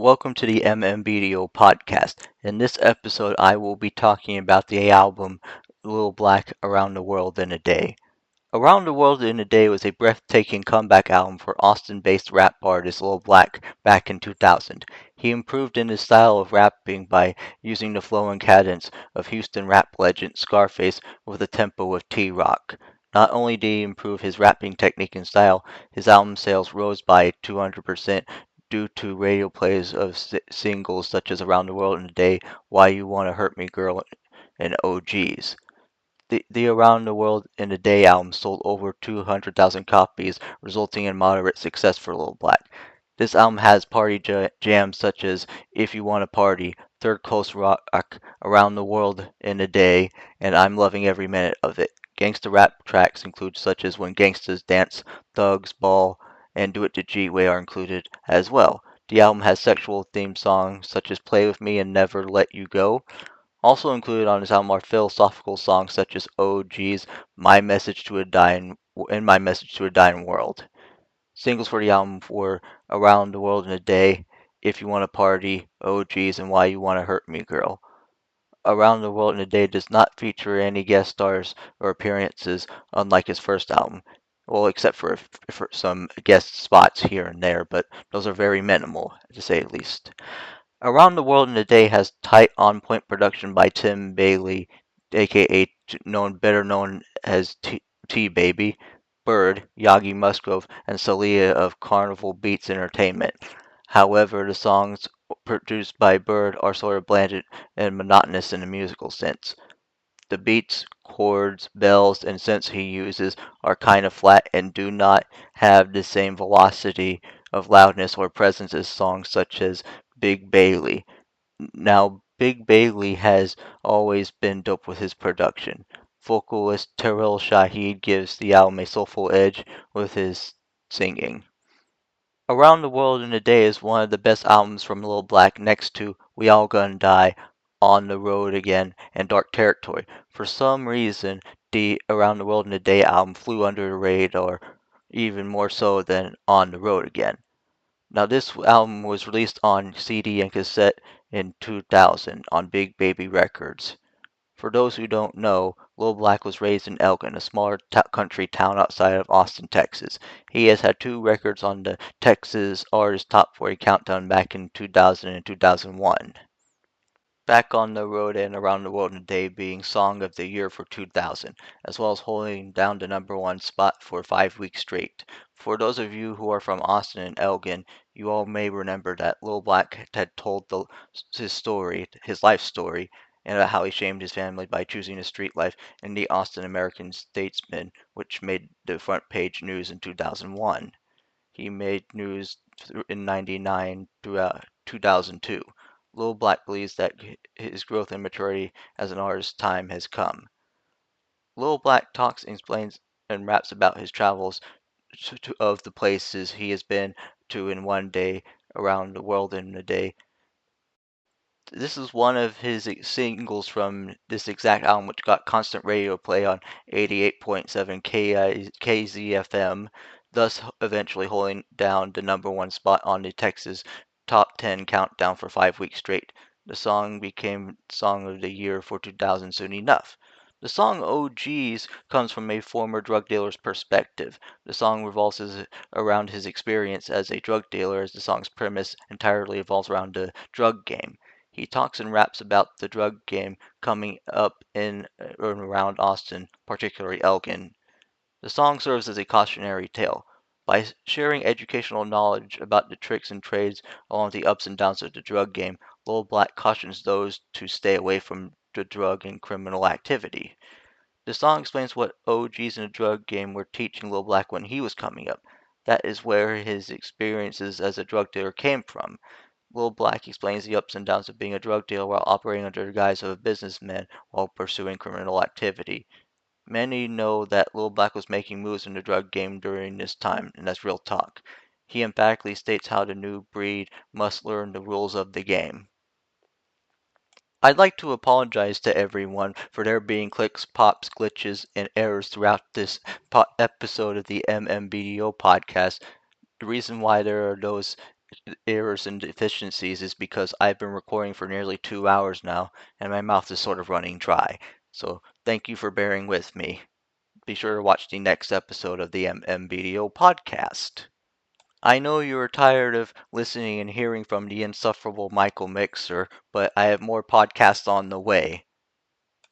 Welcome to the MMBDO Podcast. In this episode, I will be talking about the album Lil Black Around the World in a Day. Around the World in a Day was a breathtaking comeback album for Austin-based rap artist Lil Black back in 2000. He improved in his style of rapping by using the flow and cadence of Houston rap legend Scarface with the tempo of T-Rock. Not only did he improve his rapping technique and style, his album sales rose by 200% due to radio plays of singles such as Around the World in a Day, Why You Wanna Hurt Me Girl, and OGs. The Around the World in a Day album sold over 200,000 copies, resulting in moderate success for Lil Black. This album has party jams such as If You Wanna Party, Third Coast Rock, Around the World in a Day, and I'm Loving Every Minute of It. Gangsta rap tracks include such as When Gangstas Dance, Thugs, Ball, and Do It to G-Way are included as well. The album has sexual themed songs such as Play With Me and Never Let You Go. Also included on this album are philosophical songs such as "Oh Geez," "My Message to a Dying" and "My Message to a Dying World." Singles for the album were "Around the World in a Day," "If You Wanna Party," "Oh Geez," and "Why You Wanna Hurt Me Girl." "Around the World in a Day" does not feature any guest stars or appearances, unlike his first album. Well, except for some guest spots here and there, but those are very minimal, to say the least. Around the World in a Day has tight on-point production by Tim Bailey, aka better known as T-Baby, Bird, Yagi Musgrove, and Celia of Carnival Beats Entertainment. However, the songs produced by Bird are sort of bland and monotonous in a musical sense. The beats, chords, bells, and synths he uses are kind of flat and do not have the same velocity of loudness or presence as songs such as Big Bailey. Now, Big Bailey has always been dope with his production. Vocalist Terrell Shahid gives the album a soulful edge with his singing. Around the World in a Day is one of the best albums from Lil Black next to We All Gonna Die, On the Road Again, and Dark Territory. For some reason, the Around the World in a Day album flew under the radar even more so than On the Road Again. Now, this album was released on CD and cassette in 2000 on Big Baby Records. For those who don't know, Lil Black was raised in Elgin, a smaller country town outside of Austin, Texas. He has had two records on the Texas Artist Top 40 Countdown back in 2000 and 2001. Back on the Road and Around the World in a Day being Song of the Year for 2000, as well as holding down the number one spot for 5 weeks straight. For those of you who are from Austin and Elgin, you all may remember that Lil Black had told his story, his life story, and how he shamed his family by choosing a street life in the Austin American Statesman, which made the front page news in 2001. He made news in '99 throughout 2002. Lil Black believes that his growth and maturity as an artist time has come. Lil Black talks, explains, and raps about his travels of the places he has been to in one day, around the world in a day. This is one of his singles from this exact album, which got constant radio play on 88.7 KZFM, thus eventually holding down the number one spot on the Texas Top 10 countdown for 5 weeks straight. The song became Song of the Year for 2000 soon enough. The song "Oh Geez" comes from a former drug dealer's perspective. The song revolves around his experience as a drug dealer, as the song's premise entirely revolves around the drug game. He talks and raps about the drug game coming up in and around Austin, particularly Elgin. The song serves as a cautionary tale. By sharing educational knowledge about the tricks and trades along with the ups and downs of the drug game, Lil Black cautions those to stay away from the drug and criminal activity. The song explains what OGs in the drug game were teaching Lil Black when he was coming up. That is where his experiences as a drug dealer came from. Lil Black explains the ups and downs of being a drug dealer while operating under the guise of a businessman while pursuing criminal activity. Many know that Lil Black was making moves in the drug game during this time, and that's real talk. He emphatically states how the new breed must learn the rules of the game. I'd like to apologize to everyone for there being clicks, pops, glitches, and errors throughout this episode of the MMBDO podcast. The reason why there are those errors and deficiencies is because I've been recording for nearly 2 hours now, and my mouth is sort of running dry. So thank you for bearing with me. Be sure to watch the next episode of the MMBDO Podcast. I know you are tired of listening and hearing from the insufferable Michael Mixerr, but I have more podcasts on the way.